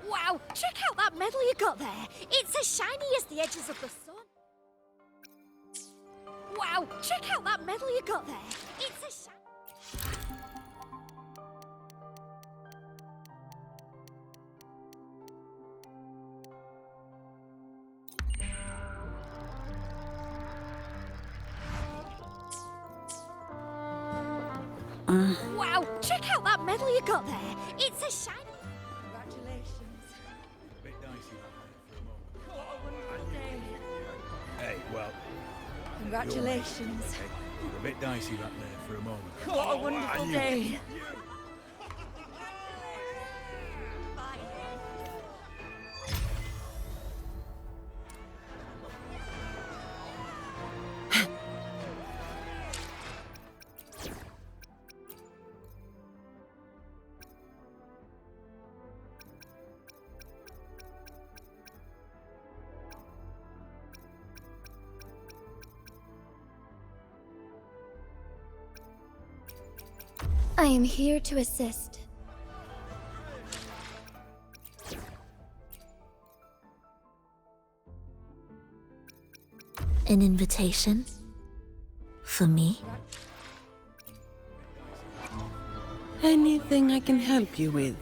Wow, check out that medal you got there. It's as shiny as the edges of the sun. Wow, check out that medal you got there. It's as shiny. Wow, check out that medal you got there. It's as shiny. Congratulations. A bit dicey that there for a moment. What a wonderful day. Hey, well, Congratulations. a bit dicey that there for a moment. What a wonderful day. I am here to assist. An invitation? For me? Anything I can help you with?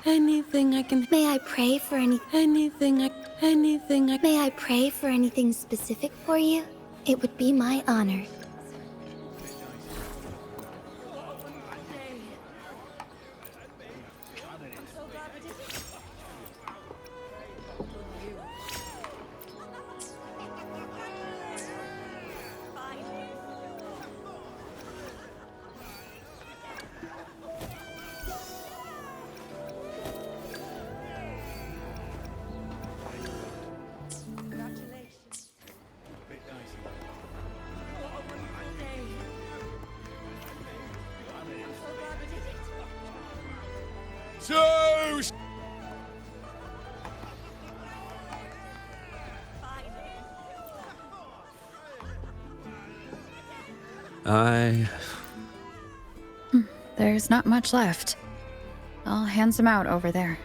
Anything I can... May I pray for any... Anything I... May I pray for anything specific for you? It would be my honor. There's not much left. I'll hand some out over there.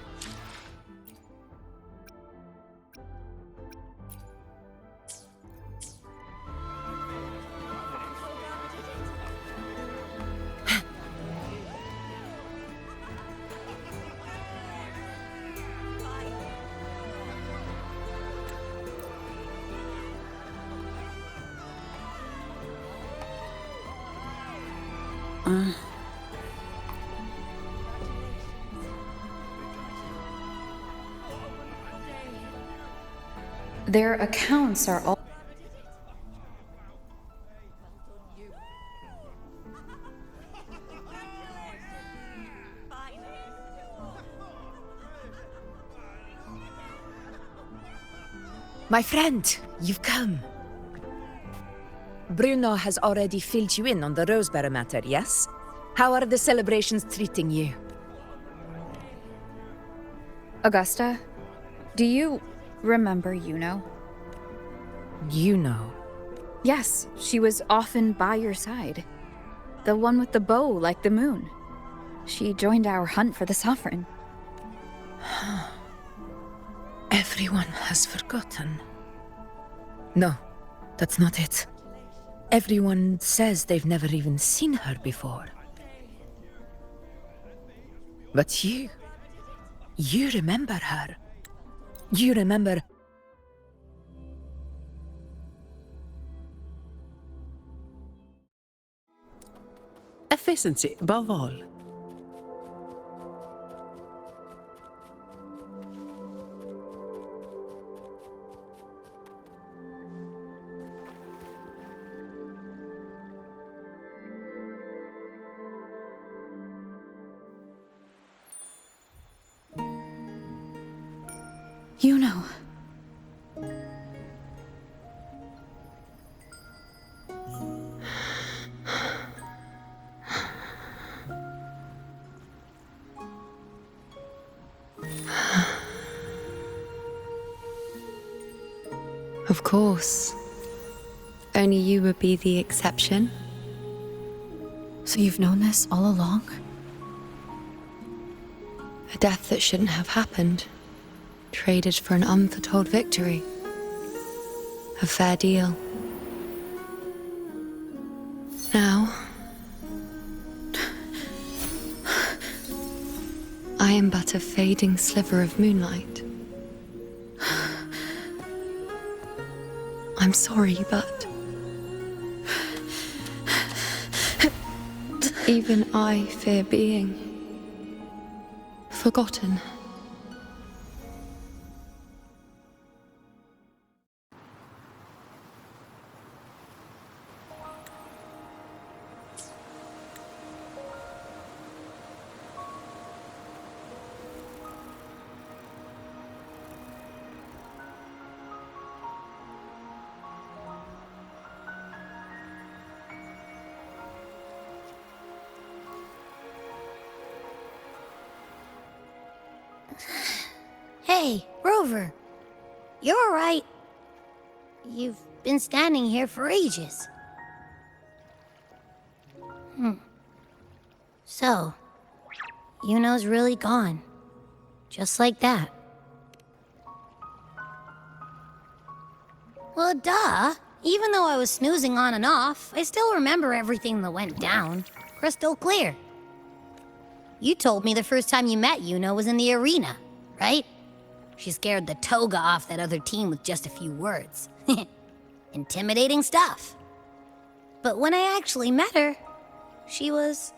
Their accounts are all... My friend, you've come. Bruno has already filled you in on the Rosebearer matter, yes? How are the celebrations treating you? Augusta, do you remember Iuno? Iuno. Yes, she was often by your side. The one with the bow like the moon. She joined our hunt for the Sovereign. Everyone has forgotten. No, that's not it. Everyone says they've never even seen her before. But you remember her. You remember... Efficiency above all. Iuno. Of course. Only you would be the exception. So you've known this all along? A death that shouldn't have happened. Traded for an unforetold victory. A fair deal. Now... I am but a fading sliver of moonlight. I'm sorry, but... even I fear being... forgotten. Hey, Rover. You're all right. You've been standing here for ages. So, Iuno's really gone. Just like that. Well, duh. Even though I was snoozing on and off, I still remember everything that went down. Crystal clear. You told me the first time you met Iuno was in the arena, right? She scared the toga off that other team with just a few words. Intimidating stuff. But when I actually met her, she was...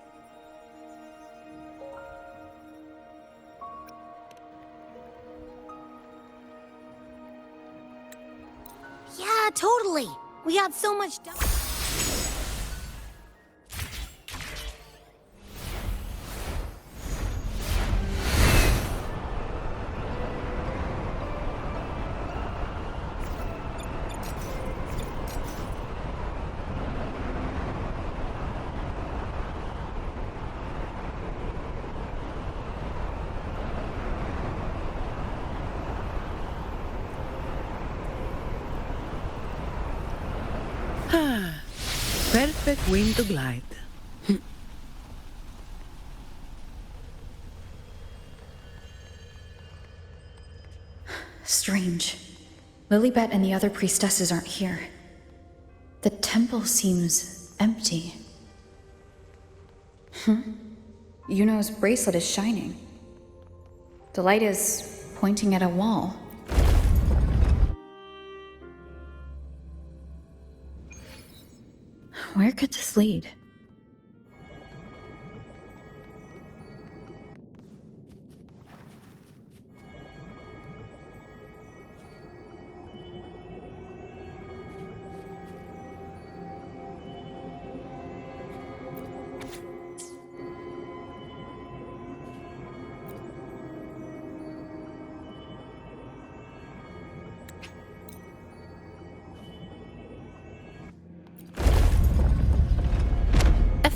Yeah, totally. We had so much done. Perfect wind to glide. Strange. Lilibet and the other priestesses aren't here. The temple seems empty. Iuno's bracelet is shining. The light is pointing at a wall. Where could this lead?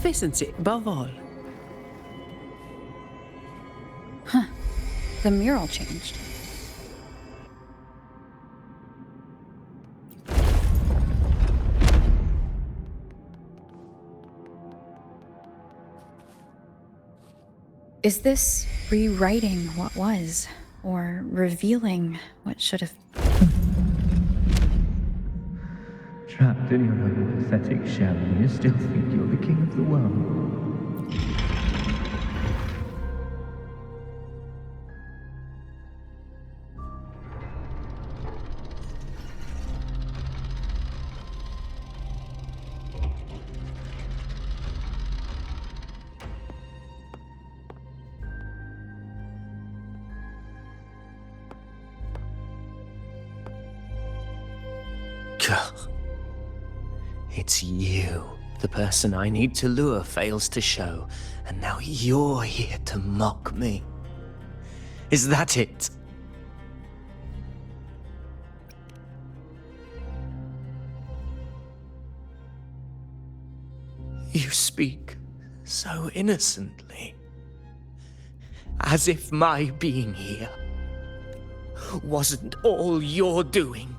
efficiency above all. The mural changed. Is this rewriting what was, or revealing what should have? Trapped in your own pathetic shell, and you still think you're the king of the world. It's you. The person I need to lure fails to show, and now you're here to mock me. Is that it? You speak so innocently, as if my being here wasn't all you're doing.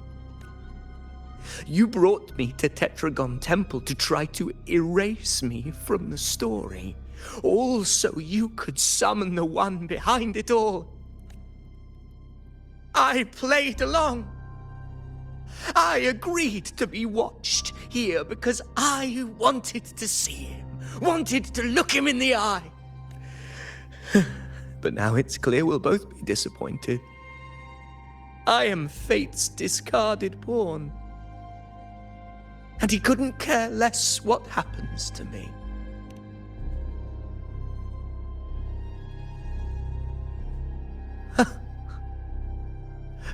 You brought me to Tetragon Temple to try to erase me from the story, all so you could summon the one behind it all. I played along. I agreed to be watched here because I wanted to see him, wanted to look him in the eye. But now it's clear we'll both be disappointed. I am fate's discarded pawn. And he couldn't care less what happens to me.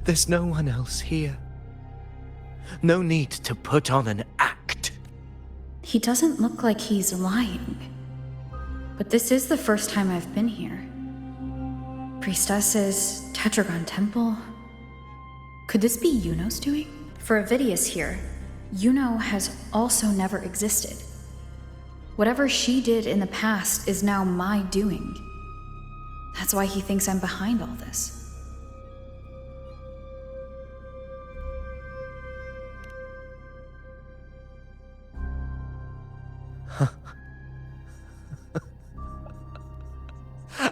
There's no one else here. No need to put on an act. He doesn't look like he's lying. But this is the first time I've been here. Priestesses, Tetragon Temple. Could this be Iuno's doing? For Avidius here, Iuno has also never existed. Whatever she did in the past is now my doing. That's why he thinks I'm behind all this.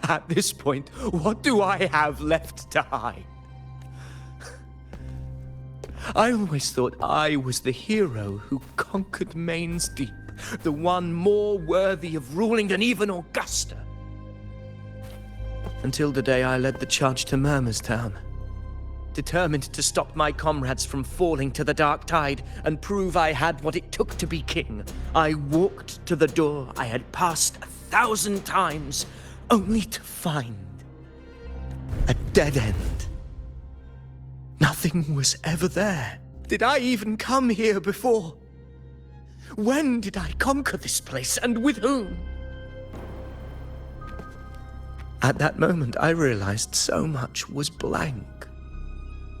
At this point, what do I have left to hide? I always thought I was the hero who conquered Main's Deep, the one more worthy of ruling than even Augusta. Until the day I led the charge to Murmur's Town, determined to stop my comrades from falling to the dark tide and prove I had what it took to be king. I walked to the door I had passed 1,000 times, only to find a dead end. Nothing was ever there. Did I even come here before? When did I conquer this place, and with whom? At that moment, I realized so much was blank.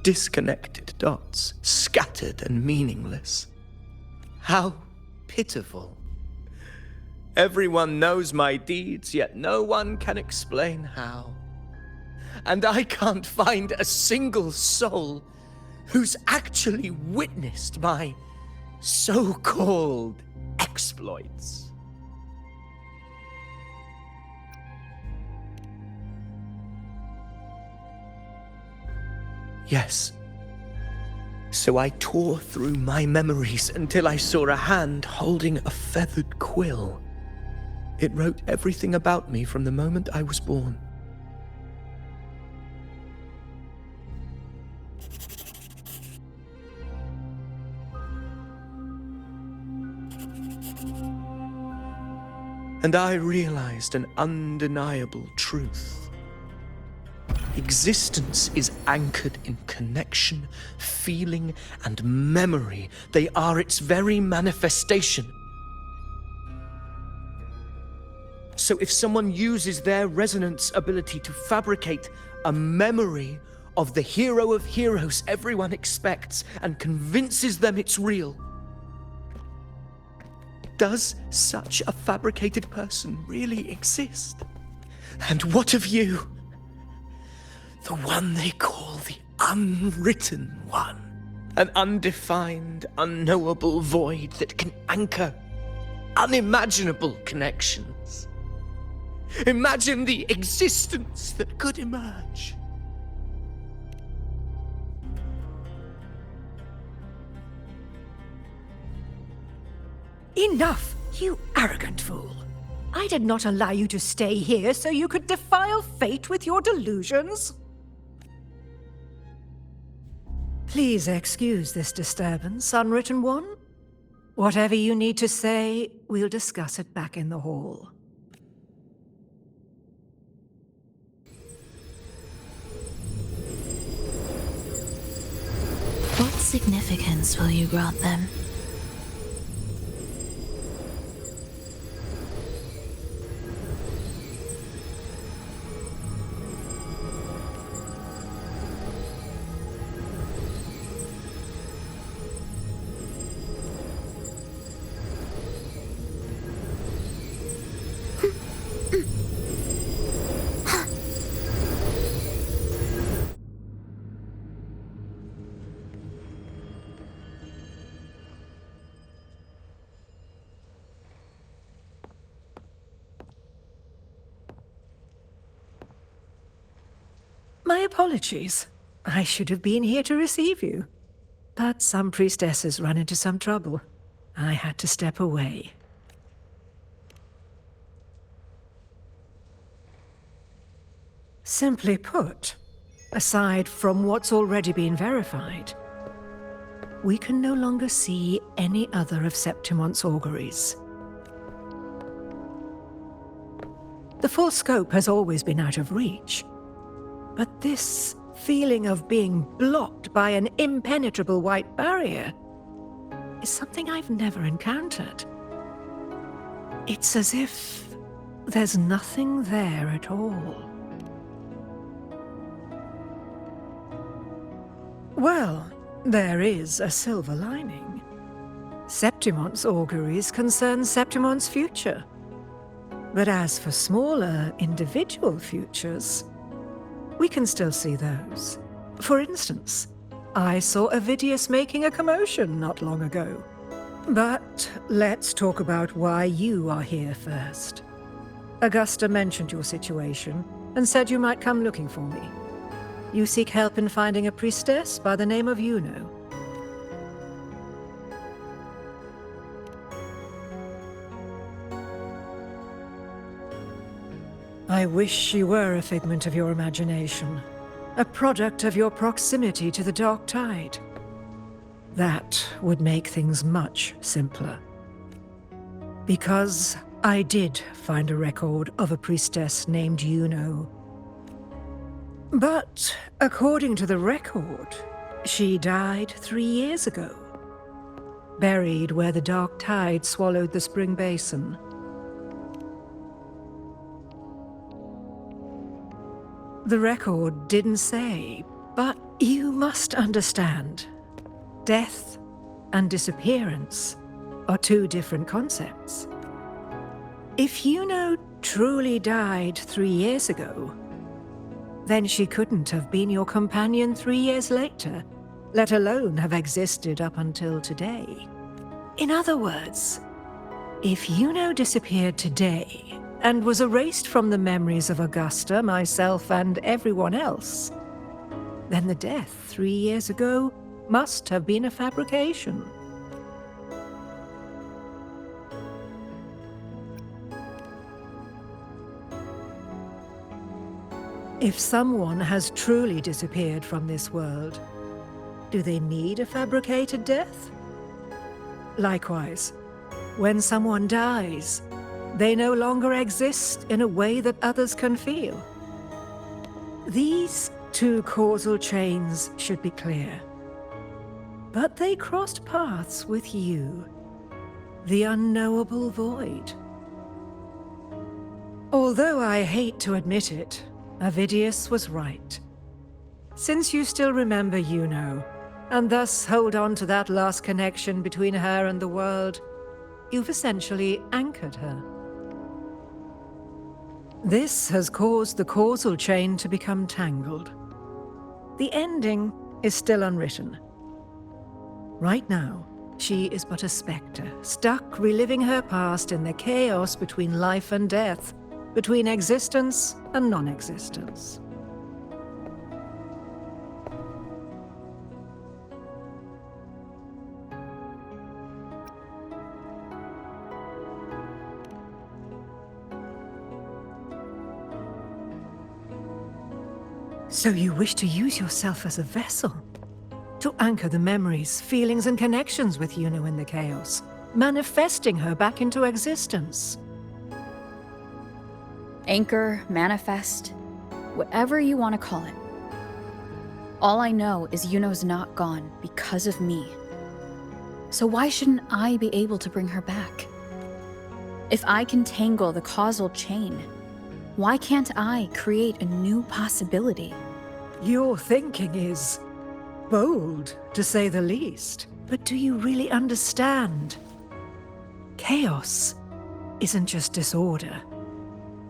Disconnected dots, scattered and meaningless. How pitiful. Everyone knows my deeds, yet no one can explain how. And I can't find a single soul who's actually witnessed my so-called exploits. Yes. So I tore through my memories until I saw a hand holding a feathered quill. It wrote everything about me from the moment I was born. And I realized an undeniable truth. Existence is anchored in connection, feeling, and memory. They are its very manifestation. So if someone uses their resonance ability to fabricate a memory of the hero of heroes everyone expects and convinces them it's real, Does such a fabricated person really exist? And what of you? The one they call the Unwritten One. An undefined, unknowable void that can anchor unimaginable connections. Imagine the existence that could emerge. Enough, you arrogant fool. I did not allow you to stay here so you could defile fate with your delusions. Please excuse this disturbance, Unwritten One. Whatever you need to say, we'll discuss it back in the hall. What significance will you grant them? My apologies. I should have been here to receive you. But some priestesses run into some trouble. I had to step away. Simply put, aside from what's already been verified, we can no longer see any other of Septimon's auguries. The full scope has always been out of reach. But this feeling of being blocked by an impenetrable white barrier is something I've never encountered. It's as if there's nothing there at all. Well, there is a silver lining. Septimon's auguries concern Septimon's future. But as for smaller, individual futures, we can still see those. For instance, I saw Avidius making a commotion not long ago. But let's talk about why you are here first. Augusta mentioned your situation and said you might come looking for me. You seek help in finding a priestess by the name of Iuno. I wish she were a figment of your imagination, a product of your proximity to the Dark Tide. That would make things much simpler. Because I did find a record of a priestess named Iuno. But according to the record, she died 3 years ago, buried where the Dark Tide swallowed the spring basin. The record didn't say, but you must understand. Death and disappearance are two different concepts. If Iuno truly died 3 years ago, then she couldn't have been your companion 3 years later, let alone have existed up until today. In other words, if Iuno disappeared today, and was erased from the memories of Augusta, myself, and everyone else, then the death 3 years ago must have been a fabrication. If someone has truly disappeared from this world, do they need a fabricated death? Likewise, when someone dies, they no longer exist in a way that others can feel. These two causal chains should be clear. But they crossed paths with you, the unknowable void. Although I hate to admit it, Avidius was right. Since you still remember Iuno, and thus hold on to that last connection between her and the world, you've essentially anchored her. This has caused the causal chain to become tangled. The ending is still unwritten. Right now, she is but a spectre, stuck reliving her past in the chaos between life and death, between existence and non-existence. So you wish to use yourself as a vessel? To anchor the memories, feelings, and connections with Iuno in the chaos, manifesting her back into existence. Anchor, manifest, whatever you want to call it. All I know is Iuno's not gone because of me. So why shouldn't I be able to bring her back? If I can tangle the causal chain, why can't I create a new possibility? Your thinking is bold, to say the least. But do you really understand? Chaos isn't just disorder.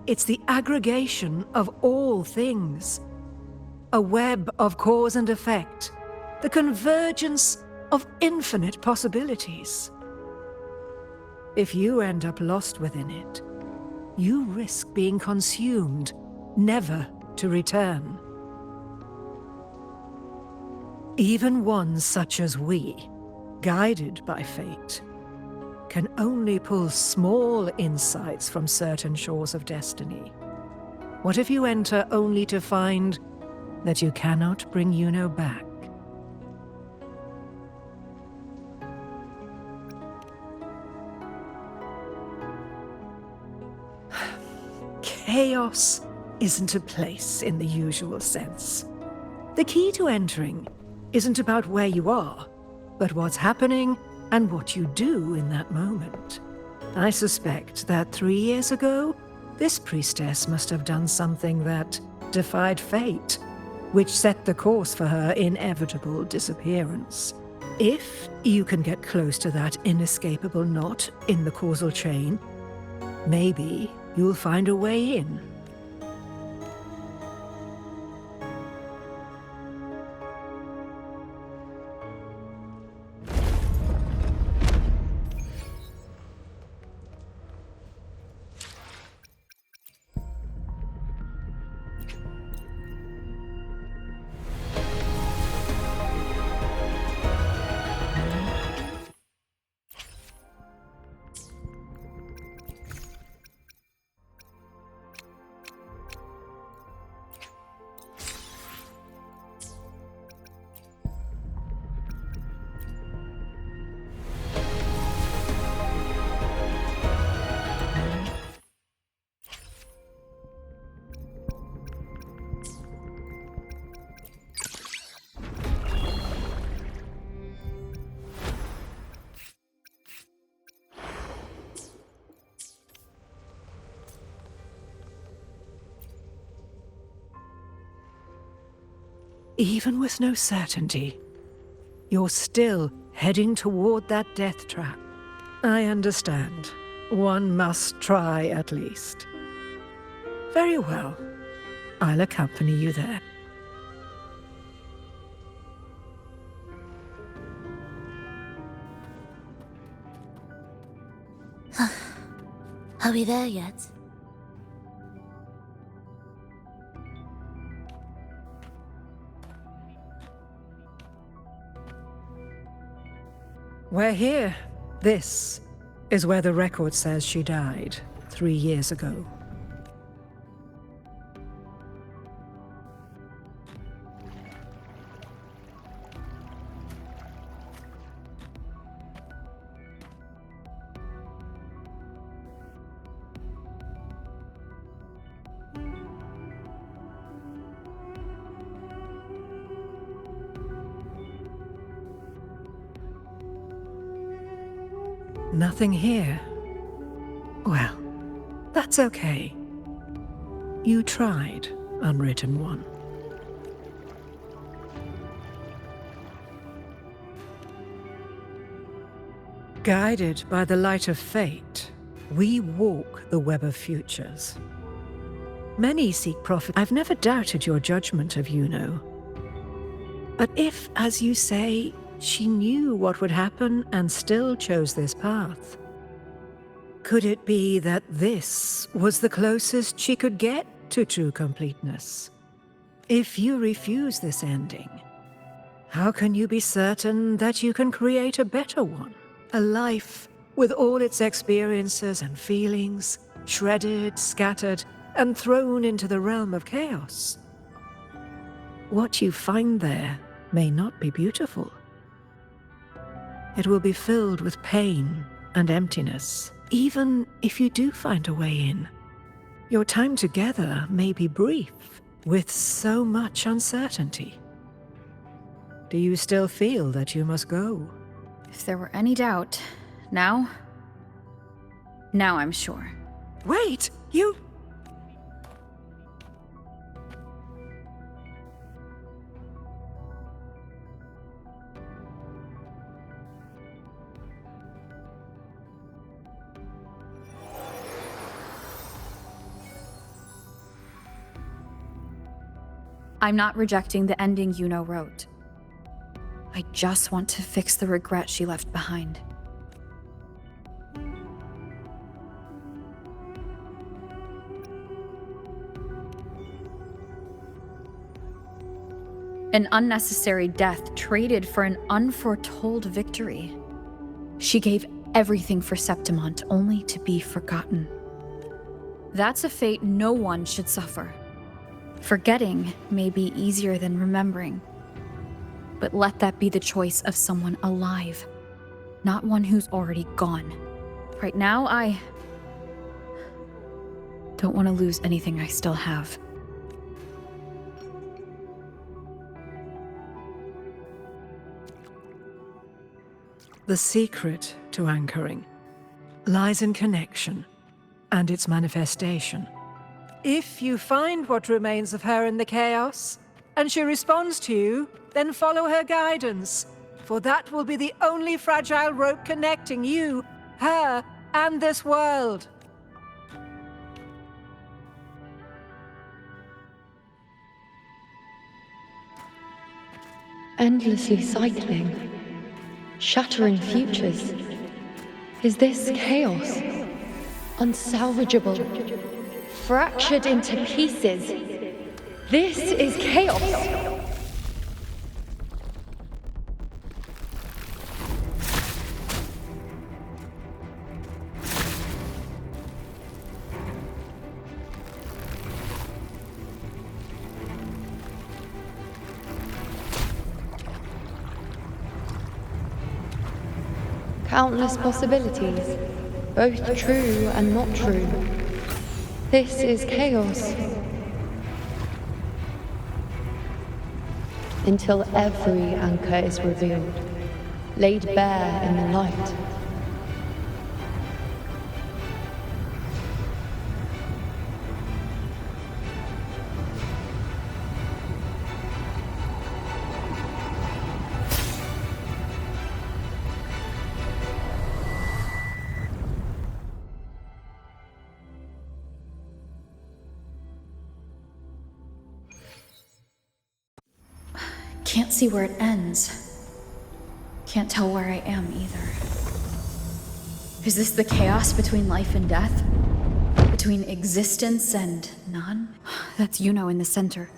It's the aggregation of all things. A web of cause and effect. The convergence of infinite possibilities. If you end up lost within it, you risk being consumed, never to return. Even ones such as we, guided by fate, can only pull small insights from certain shores of destiny. What if you enter only to find that you cannot bring Iuno back? Chaos isn't a place in the usual sense. The key to entering isn't about where you are, but what's happening and what you do in that moment. I suspect that 3 years ago, this priestess must have done something that defied fate, which set the course for her inevitable disappearance. If you can get close to that inescapable knot in the causal chain, maybe you'll find a way in. Even with no certainty, you're still heading toward that death trap. I understand. One must try at least. Very well. I'll accompany you there. Are we there yet? We're here. This is where the record says she died 3 years ago. Nothing here. Well, that's okay. You tried, Unwritten One. Guided by the light of fate, we walk the web of futures. Many seek profit. I've never doubted your judgment of Iuno. But if, as you say, she knew what would happen and still chose this path, could it be that this was the closest she could get to true completeness? If you refuse this ending, how can you be certain that you can create a better one? A life with all its experiences and feelings, shredded, scattered, and thrown into the realm of chaos. What you find there may not be beautiful. It will be filled with pain and emptiness, even if you do find a way in. Your time together may be brief, with so much uncertainty. Do you still feel that you must go? If there were any doubt, now I'm sure. Wait, you... I'm not rejecting the ending Iuno wrote. I just want to fix the regret she left behind. An unnecessary death traded for an unforetold victory. She gave everything for Septimont only to be forgotten. That's a fate no one should suffer. Forgetting may be easier than remembering. But let that be the choice of someone alive, not one who's already gone. Right now, I don't want to lose anything I still have. The secret to anchoring lies in connection and its manifestation. If you find what remains of her in the chaos, and she responds to you, then follow her guidance, for that will be the only fragile rope connecting you, her, and this world. Endlessly cycling, shattering futures. Is this chaos? Unsalvageable, fractured into pieces. This is chaos. Countless possibilities, both true and not true. This is chaos. Until every anchor is revealed, laid bare in the light. Can't see where it ends. Can't tell where I am either. Is this the chaos between life and death? Between existence and none? That's Iuno in the center.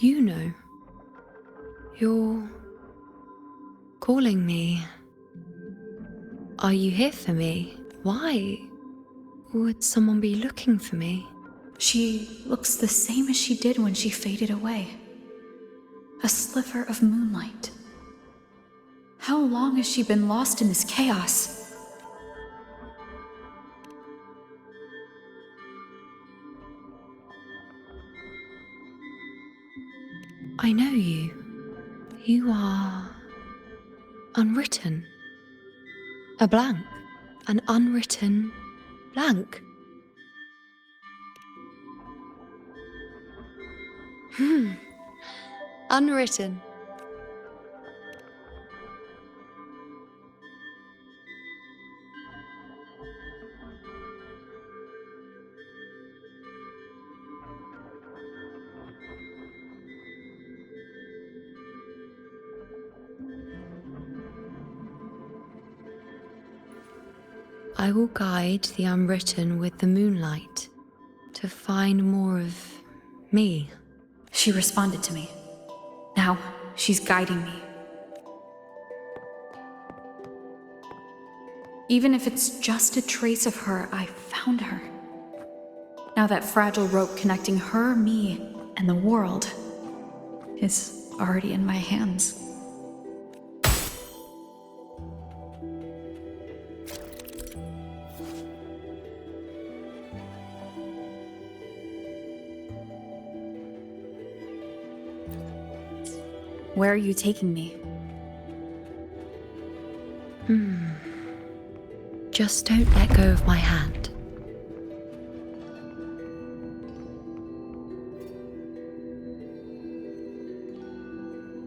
Iuno, you're calling me. Are you here for me? Why would someone be looking for me? She looks the same as she did when she faded away. A sliver of moonlight. How long has she been lost in this chaos? I know you. You are unwritten. A blank. An unwritten blank. Unwritten. I will guide the unwritten with the moonlight to find more of me. She responded to me. Now, she's guiding me. Even if it's just a trace of her, I found her. Now that fragile rope connecting her, me, and the world is already in my hands. Where are you taking me? Just don't let go of my hand.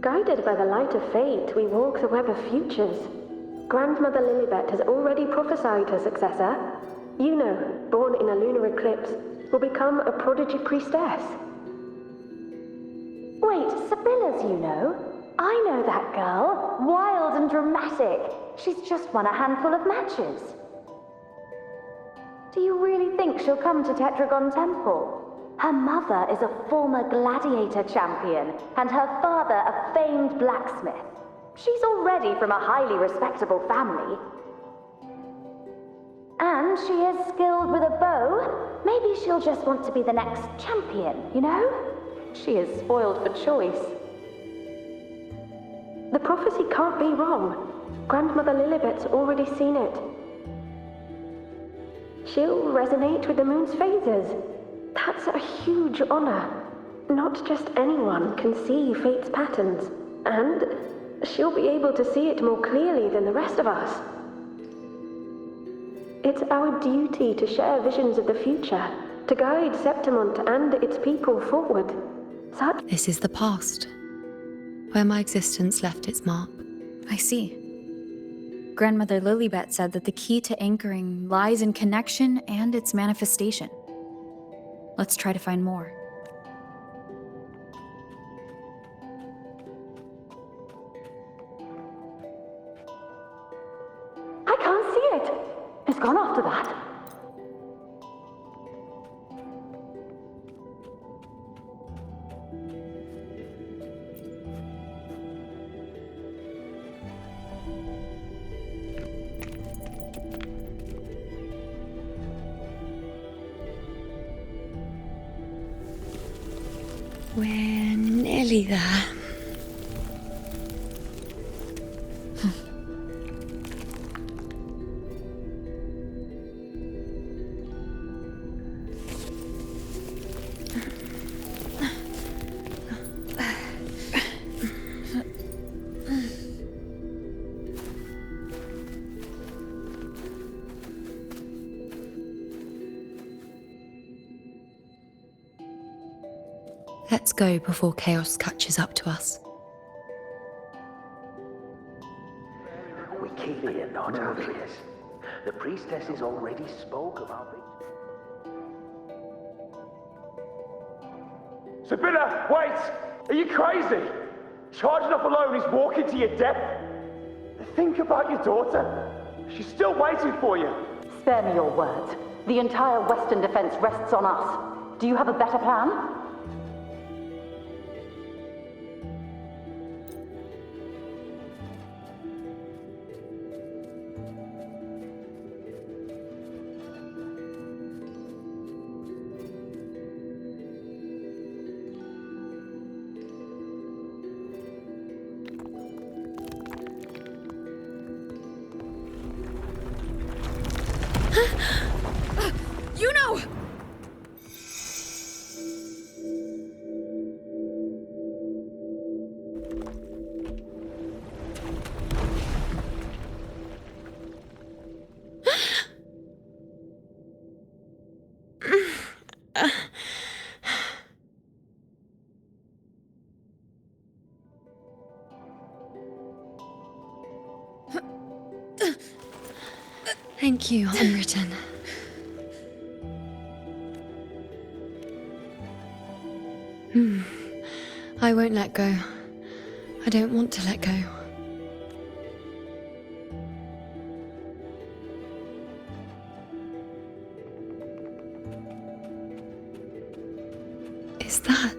Guided by the light of fate, we walk the web of futures. Grandmother Lilibet has already prophesied her successor. Iuno, born in a lunar eclipse, will become a prodigy priestess. Wait, Sibylla's Iuno? I know that girl. Wild and dramatic. She's just won a handful of matches. Do you really think she'll come to Tetragon Temple? Her mother is a former gladiator champion, and her father a famed blacksmith. She's already from a highly respectable family. And she is skilled with a bow. Maybe she'll just want to be the next champion, you know? She is spoiled for choice. The prophecy can't be wrong. Grandmother Lilibet's already seen it. She'll resonate with the moon's phases. That's a huge honor. Not just anyone can see fate's patterns, and she'll be able to see it more clearly than the rest of us. It's our duty to share visions of the future, to guide Septimont and its people forward. This is the past, where my existence left its mark. I see. Grandmother Lilibet said that the key to anchoring lies in connection and its manifestation. Let's try to find more. I can't see it. It's gone after that. We're nearly there. Let's go before chaos catches up to us. We keep it not obvious. The priestesses already spoke about it. Sibylla, wait! Are you crazy? Charging up alone is walking to your death. Think about your daughter. She's still waiting for you. Spare me your words. The entire Western defense rests on us. Do you have a better plan? Iuno! Thank you, Unwritten. I won't let go. I don't want to let go. Is that?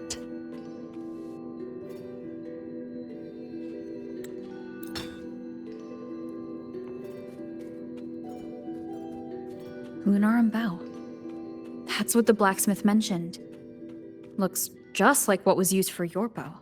Lunarum bow. That's what the blacksmith mentioned. Looks just like what was used for your bow.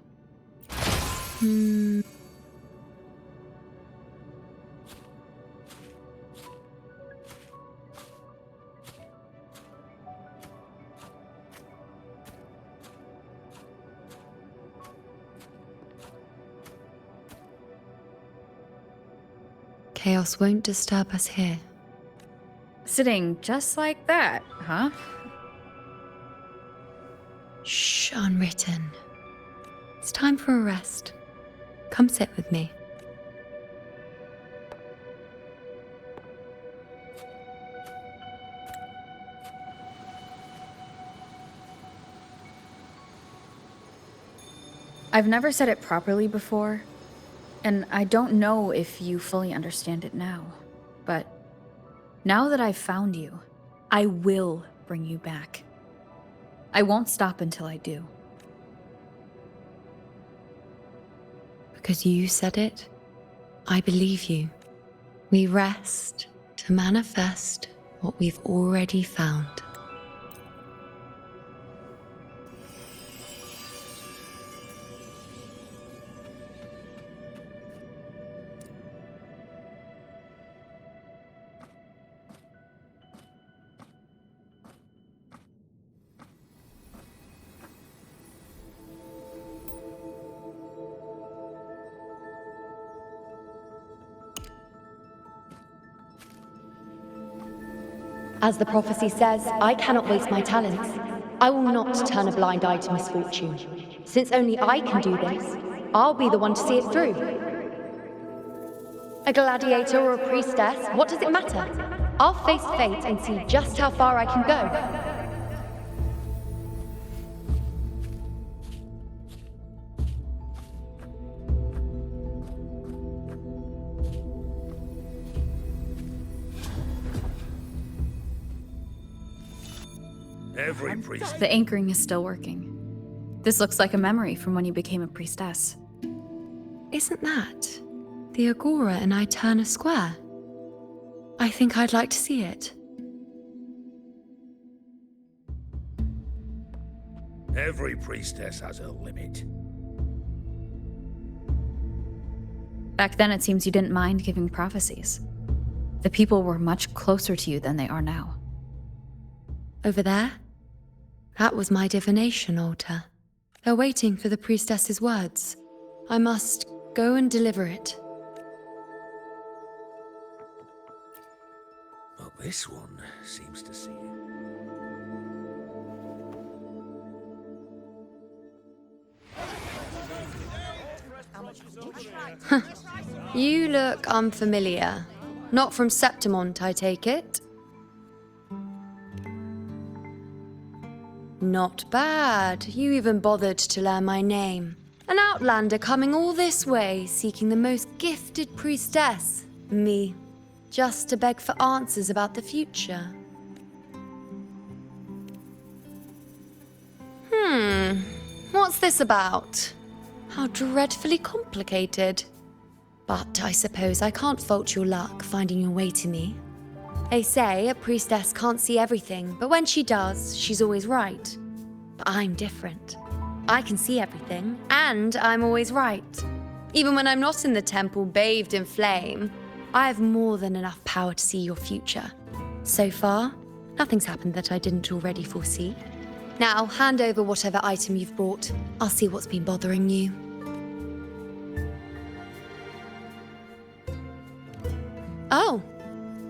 Chaos won't disturb us here. Sitting just like that, huh? Shh, Unwritten. It's time for a rest. Come sit with me. I've never said it properly before, and I don't know if you fully understand it now, but now that I've found you, I will bring you back. I won't stop until I do. Because you said it, I believe you. We rest to manifest what we've already found. As the prophecy says, I cannot waste my talents. I will not turn a blind eye to misfortune. Since only I can do this, I'll be the one to see it through. A gladiator or a priestess, what does it matter? I'll face fate and see just how far I can go. Every priest. The anchoring is still working. This looks like a memory from when you became a priestess. Isn't that the Agora in Iuno Square? I think I'd like to see it. Every priestess has her limit. Back then, it seems you didn't mind giving prophecies. The people were much closer to you than they are now. Over there? That was my divination altar. They're waiting for the priestess's words. I must go and deliver it. Well, this one seems to see it. You look unfamiliar. Not from Septimont, I take it? Not bad. You even bothered to learn my name. An outlander coming all this way, seeking the most gifted priestess. Me. Just to beg for answers about the future. What's this about? How dreadfully complicated. But I suppose I can't fault your luck finding your way to me. They say a priestess can't see everything, but when she does, she's always right. But I'm different. I can see everything, and I'm always right. Even when I'm not in the temple bathed in flame, I have more than enough power to see your future. So far, nothing's happened that I didn't already foresee. Now, hand over whatever item you've brought. I'll see what's been bothering you. Oh,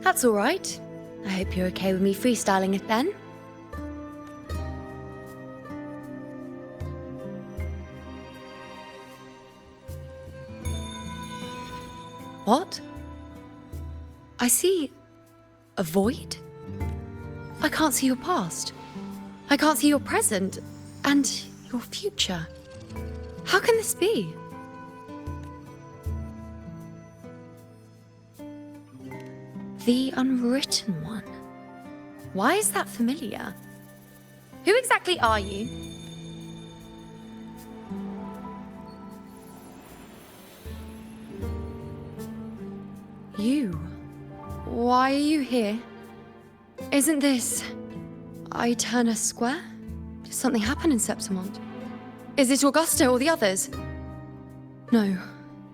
that's all right. I hope you're okay with me freestyling it then. What? I see a void? I can't see your past. I can't see your present and your future. How can this be? The Unwritten One. Why is that familiar? Who exactly are you? You? Why are you here? Isn't this Iuno Square? Did something happen in Septimont? Is it Augusta or the others? No,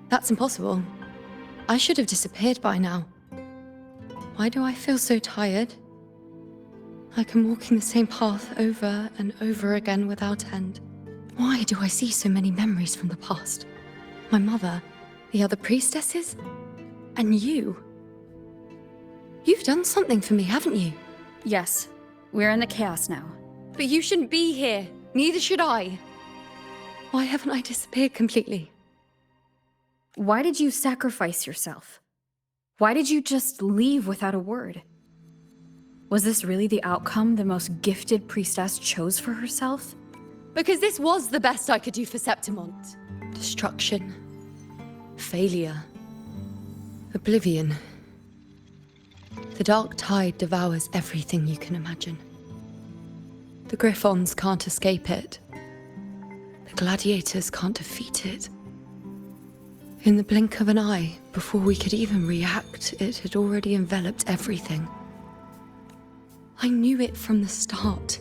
that's impossible. I should have disappeared by now. Why do I feel so tired? Like I'm walking the same path over and over again without end. Why do I see so many memories from the past? My mother, the other priestesses, and you. You've done something for me, haven't you? Yes, we're in the chaos now. But you shouldn't be here. Neither should I. Why haven't I disappeared completely? Why did you sacrifice yourself? Why did you just leave without a word? Was this really the outcome the most gifted priestess chose for herself? Because this was the best I could do for Septimont. Destruction. Failure. Oblivion. The dark tide devours everything you can imagine. The Griffons can't escape it. The gladiators can't defeat it. In the blink of an eye, before we could even react, it had already enveloped everything. I knew it from the start.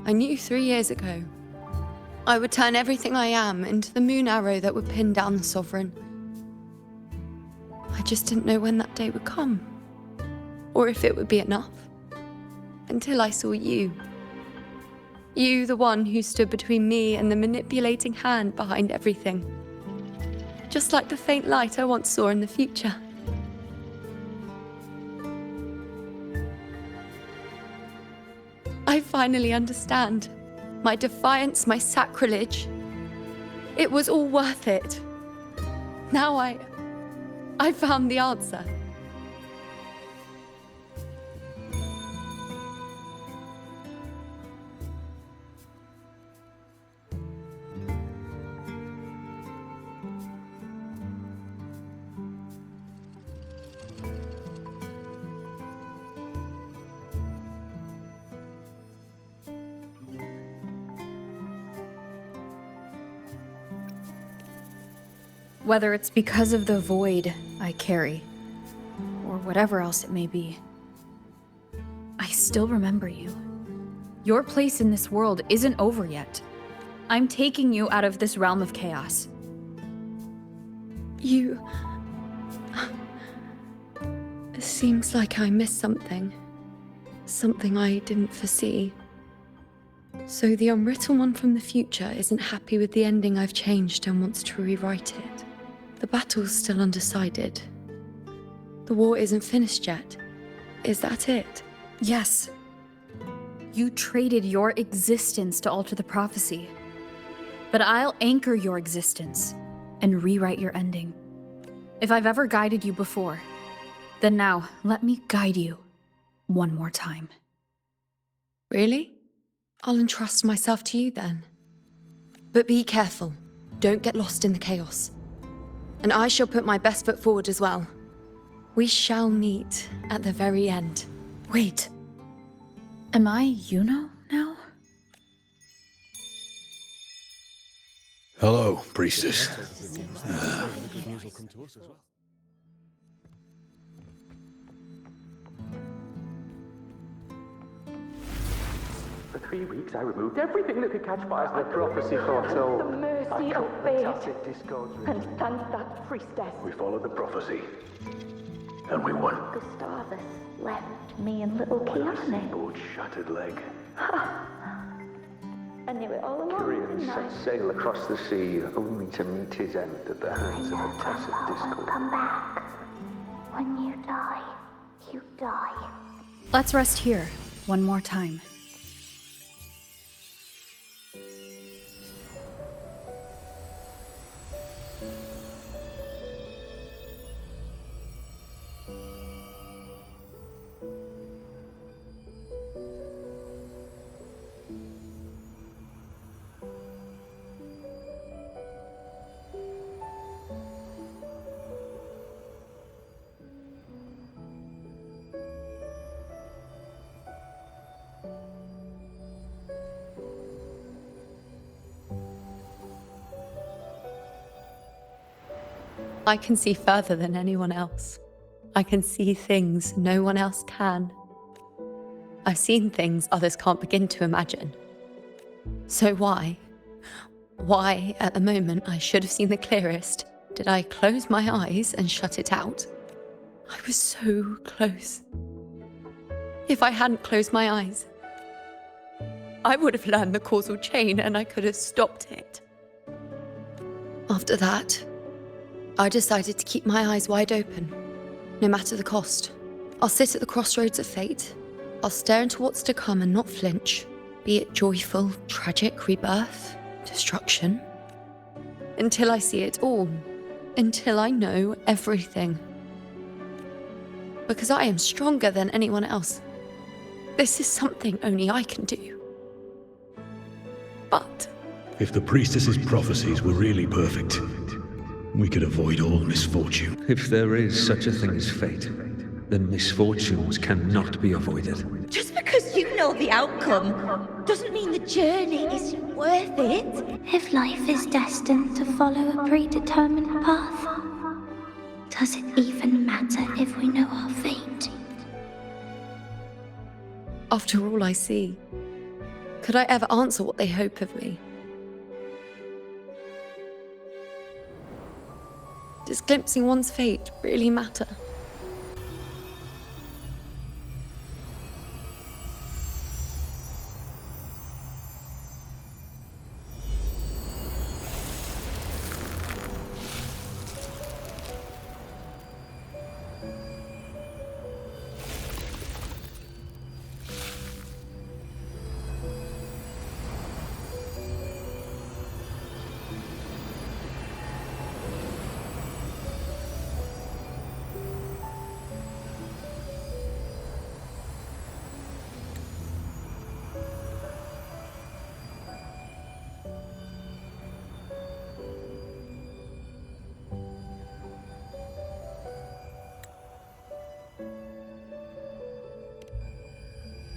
I knew 3 years ago. I would turn everything I am into the moon arrow that would pin down the Sovereign. I just didn't know when that day would come, or if it would be enough. Until I saw you. You, the one who stood between me and the manipulating hand behind everything. Just like the faint light I once saw in the future. I finally understand. My defiance, my sacrilege. It was all worth it. Now I found the answer. Whether it's because of the void I carry, or whatever else it may be, I still remember you. Your place in this world isn't over yet. I'm taking you out of this realm of chaos. You... It seems like I missed something. Something I didn't foresee. So the Unwritten One from the future isn't happy with the ending I've changed and wants to rewrite it. The battle's still undecided. The war isn't finished yet. Is that it? Yes. You traded your existence to alter the prophecy. But I'll anchor your existence and rewrite your ending. If I've ever guided you before, then now let me guide you one more time. Really? I'll entrust myself to you then. But be careful. Don't get lost in the chaos. And I shall put my best foot forward as well. We shall meet at the very end. Wait. Am I Iuno now? Hello, priestess. For 3 weeks, I removed everything that could catch fire. As the prophecy foretold. The mercy of fate. And thank that priestess. We followed the prophecy. And we won. Gustavus left me and little Kiane. Board's shattered leg. I knew it all along, Tyrion didn't I? set sail across the sea, only to meet his end at the hands of a tacit discord. Come back. When you die, you die. Let's rest here one more time. I can see further than anyone else. I can see things no one else can. I've seen things others can't begin to imagine. So why at the moment I should have seen the clearest, did I close my eyes and shut it out? I was so close. If I hadn't closed my eyes, I would have learned the causal chain and I could have stopped it. After that, I decided to keep my eyes wide open, no matter the cost. I'll sit at the crossroads of fate. I'll stare into what's to come and not flinch, be it joyful, tragic, rebirth, destruction. Until I see it all. Until I know everything. Because I am stronger than anyone else. This is something only I can do. But If the priestess's prophecies were really perfect, we could avoid all misfortune. If there is such a thing as fate, then misfortunes cannot be avoided. Just because you know the outcome doesn't mean the journey isn't worth it. If life is destined to follow a predetermined path, does it even matter if we know our fate? after all I see, could I ever answer what they hope of me? Does glimpsing one's fate really matter?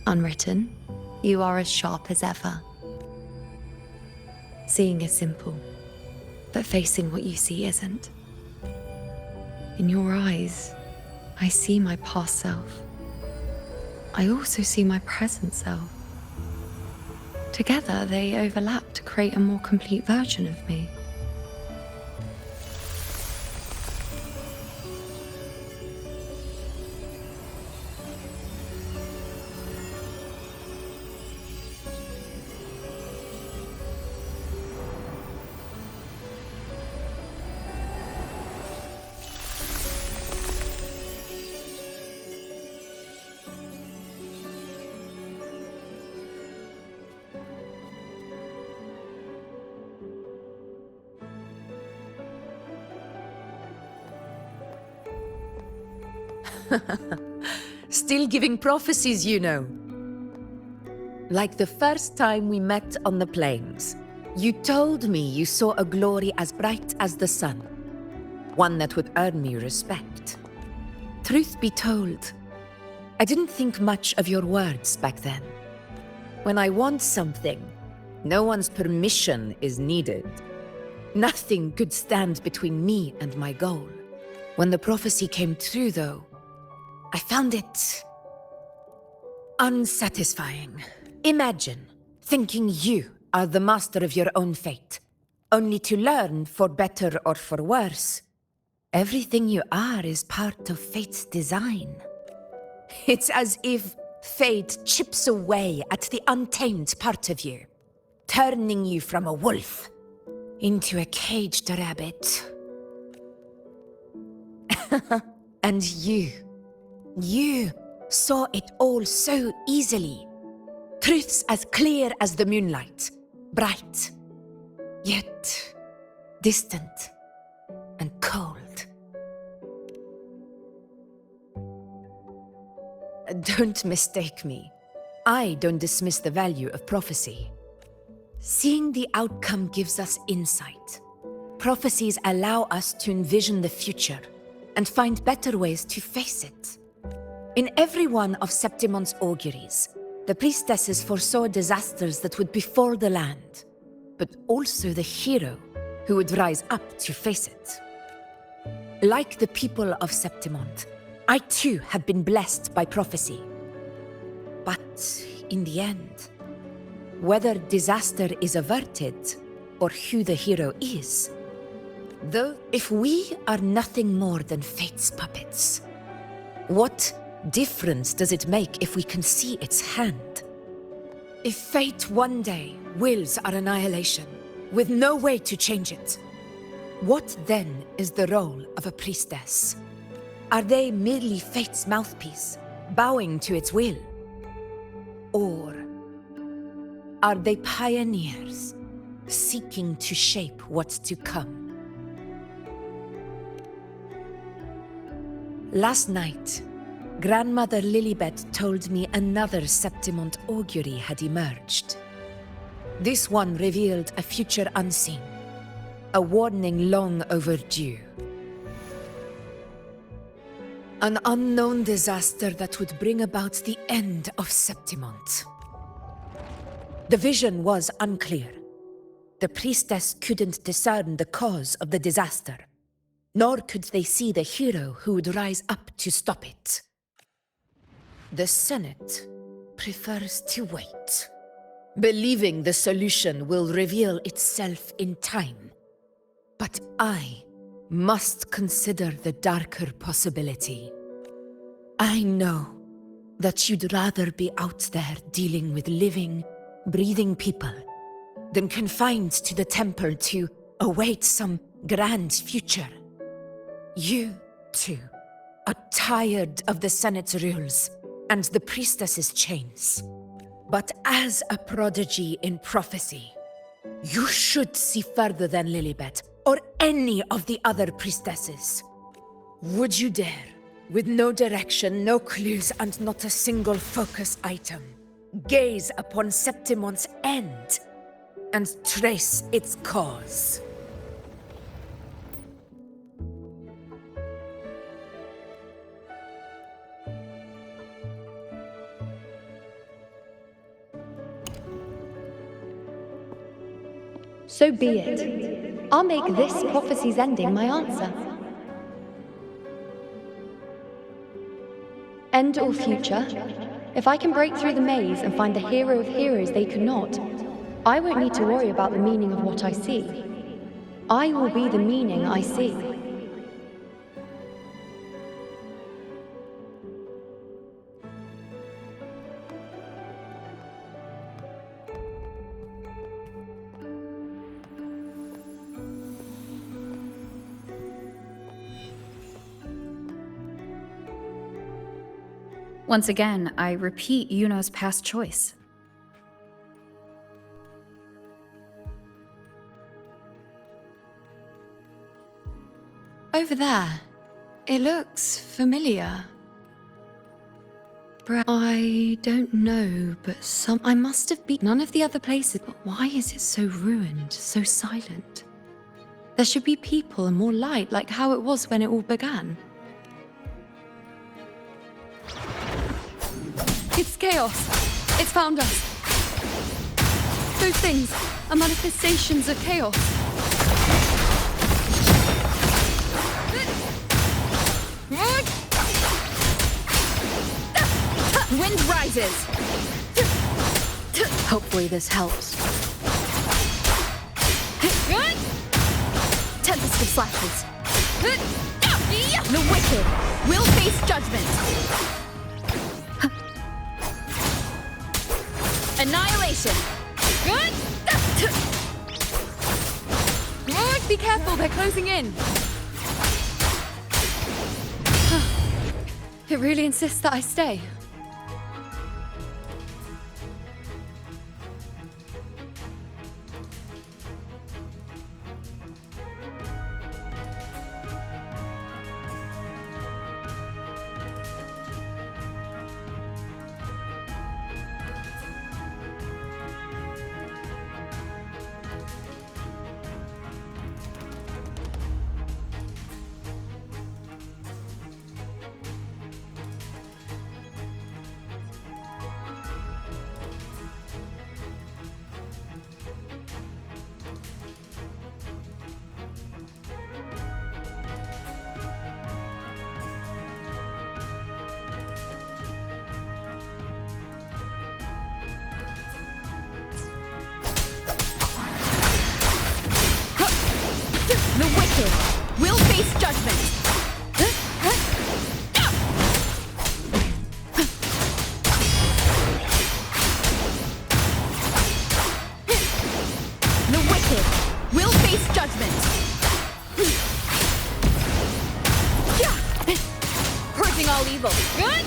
Unwritten, you are as sharp as ever. Seeing is simple, but facing what you see isn't. In your eyes, I see my past self. I also see my present self. Together, they overlap to create a more complete version of me. Still giving prophecies, you know. Like the first time we met on the plains. You told me you saw a glory as bright as the sun. One that would earn me respect. Truth be told, I didn't think much of your words back then. When I want something, no one's permission is needed. Nothing could stand between me and my goal. When the prophecy came true, though, I found it unsatisfying. Imagine thinking you are the master of your own fate, only to learn, for better or for worse, Everything you are is part of fate's design. It's as if fate chips away at the untamed part of you, turning you from a wolf into a caged rabbit. And you saw it all so easily. Truths as clear as the moonlight, bright, yet distant and cold. Don't mistake me. I don't dismiss the value of prophecy. Seeing the outcome gives us insight. Prophecies allow us to envision the future and find better ways to face it. In every one of Septimon's auguries, the priestesses foresaw disasters that would befall the land, but also the hero who would rise up to face it. Like the people of Septimont, I too have been blessed by prophecy. But in the end, whether disaster is averted or who the hero is, though if we are nothing more than fate's puppets, what difference does it make if we can see its hand? If fate one day wills our annihilation, with no way to change it, what then is the role of a priestess? Are they merely fate's mouthpiece, bowing to its will? Or are they pioneers, seeking to shape what's to come? Last night, Grandmother Lilibet told me another Septimont augury had emerged. This one revealed a future unseen, a warning long overdue. An unknown disaster that would bring about the end of Septimont. The vision was unclear. The priestess couldn't discern the cause of the disaster, nor could they see the hero who would rise up to stop it. The Senate prefers to wait, believing the solution will reveal itself in time. But I must consider the darker possibility. I know that you'd rather be out there dealing with living, breathing people than confined to the temple to await some grand future. You, too, are tired of the Senate's rules and the priestess's chains. But as a prodigy in prophecy, you should see further than Lilibet or any of the other priestesses. Would you dare, with no direction, no clues, and not a single focus item, gaze upon Septimont's end and trace its cause? So be it. I'll make this prophecy's ending my answer. End or future, if I can break through the maze and find the hero of heroes they could not, I won't need to worry about the meaning of what I see. I will be the meaning I see. Once again, I repeat Iuno's past choice. Over there. It looks familiar. I don't know, but I must have been none of the other places, but why is it so ruined, so silent? There should be people and more light, like how it was when it all began. It's chaos. It's found us. Those things are manifestations of chaos. Wind rises! Hopefully this helps. Tempest of slashes. The wicked will face judgment. Annihilation. Good. Oh, be careful, they're closing in. It really insists that I stay. The wicked will face judgment. The wicked will face judgment. Purging all evil. Good.